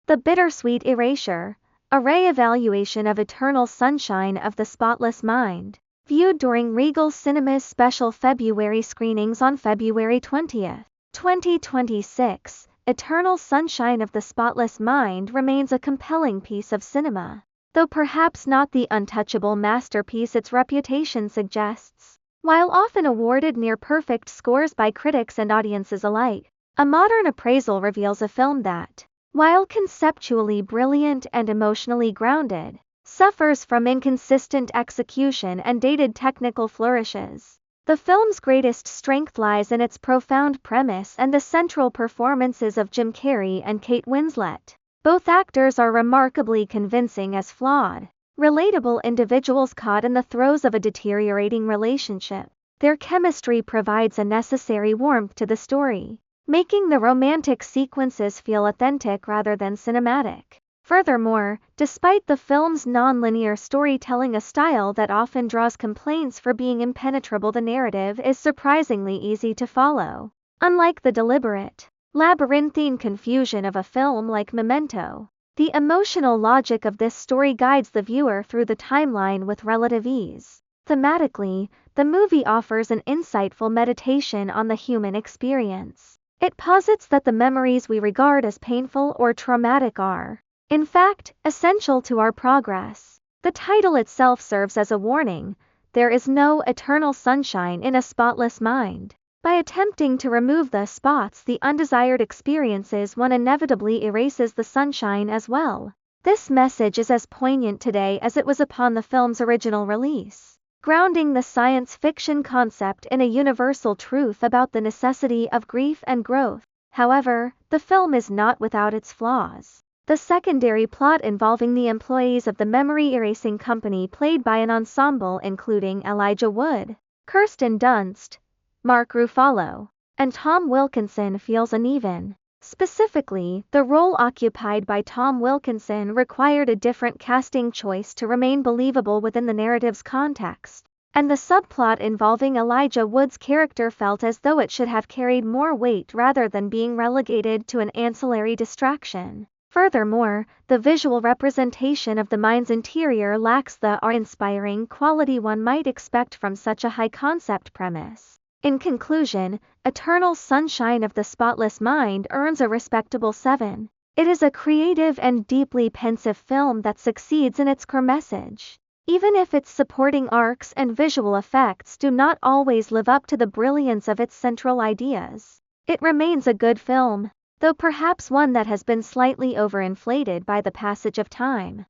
The Bittersweet Erasure, a re-evaluation of Eternal Sunshine of the Spotless Mind, viewed during Regal Cinema's special February screenings on February 20, 2026. Eternal Sunshine of the Spotless Mind remains a compelling piece of cinema, though perhaps not the untouchable masterpiece its reputation suggests. While often awarded near-perfect scores by critics and audiences alike, a modern appraisal reveals a film that, while conceptually brilliant and emotionally grounded, suffers from inconsistent execution and dated technical flourishes. The film's greatest strength lies in its profound premise and the central performances of Jim Carrey and Kate Winslet. Both actors are remarkably convincing as flawed, relatable individuals caught in the throes of a deteriorating relationship. Their chemistry provides a necessary warmth to the story, making the romantic sequences feel authentic rather than cinematic. Furthermore, despite the film's non-linear storytelling, a style that often draws complaints for being impenetrable, the narrative is surprisingly easy to follow. Unlike the deliberate, labyrinthine confusion of a film like Memento, the emotional logic of this story guides the viewer through the timeline with relative ease. Thematically, the movie offers an insightful meditation on the human experience. It posits that the memories we regard as painful or traumatic are, in fact, essential to our progress. The title itself serves as a warning: there is no eternal sunshine in a spotless mind. By attempting to remove the spots, the undesired experiences, one inevitably erases the sunshine as well. This message is as poignant today as it was upon the film's original release, grounding the science fiction concept in a universal truth about the necessity of grief and growth. However, the film is not without its flaws. The secondary plot involving the employees of the memory erasing company, played by an ensemble including Elijah Wood, Kirsten Dunst, Mark Ruffalo, and Tom Wilkinson, feels uneven. Specifically, the role occupied by Tom Wilkinson required a different casting choice to remain believable within the narrative's context, and the subplot involving Elijah Wood's character felt as though it should have carried more weight rather than being relegated to an ancillary distraction. Furthermore, the visual representation of the mind's interior lacks the awe-inspiring quality one might expect from such a high-concept premise. In conclusion, Eternal Sunshine of the Spotless Mind earns a respectable 7. It is a creative and deeply pensive film that succeeds in its core message. Even if its supporting arcs and visual effects do not always live up to the brilliance of its central ideas, it remains a good film, though perhaps one that has been slightly overinflated by the passage of time.